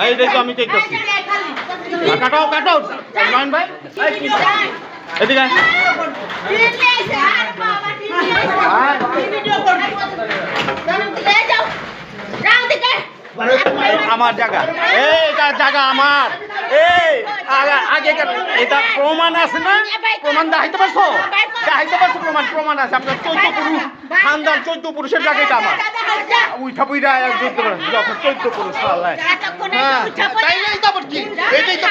এইটাই তো আমি দেখতেছি। কাটাও কাটাও নয়ন ভাই, এদিকে আমার জায়গা, এইটা জায়গা আমার। এই আগে এটা প্রমাণ আছে না? প্রমাণ দেখাইতে পারছো? দেখাইতে পারছো? প্রমাণ আছে। আপনার 14 পুরুষ খানদান, 14 পুরুষের জায়গা এটা আমার। উঠা পুইরা যুদ্ধ করে যখন 14 পুরুষ পাল্লায়। হ্যাঁ তাই নাই তো কি? এটাই তো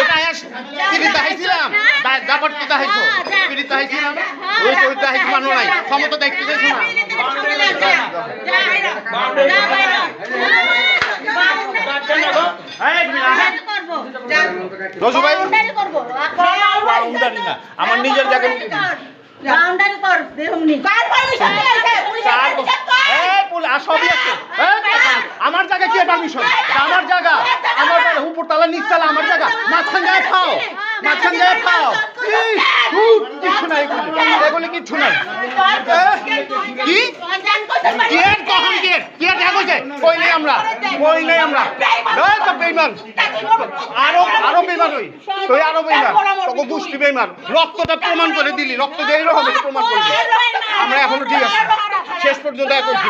এটা তিনি দেখাইছিলাম, ব্যাপার তো দেখাইছো, তিনি দেখাইছিলাম ওই তো দেখাইছি মানুষ নাই, ক্ষমতা দেখতে চাইছো না। আমার নিজের জায়গা সবই আছে। আমার জায়গা কি পারমিশন? আমার জায়গা, আমার উপর তালা নিচ তালা আমার জায়গা। মাঝখান জায়গা খাও, মাঝখান জায়গা খাও। কিচ্ছু নাই এগুলি, কিচ্ছু নাই। কি কখন কই নেই আমরা, কই নেই আমরা। বেইমান আরো বেইমান হই তুই, আরো বেইমান তোকে গোষ্ঠী বেইমান। রক্তটা প্রমাণ করে দিলি, রক্ত দিয়ে হবে প্রমাণ করবি। আমরা এখনো ঠিক আছে, শেষ পর্যন্ত এক করছি।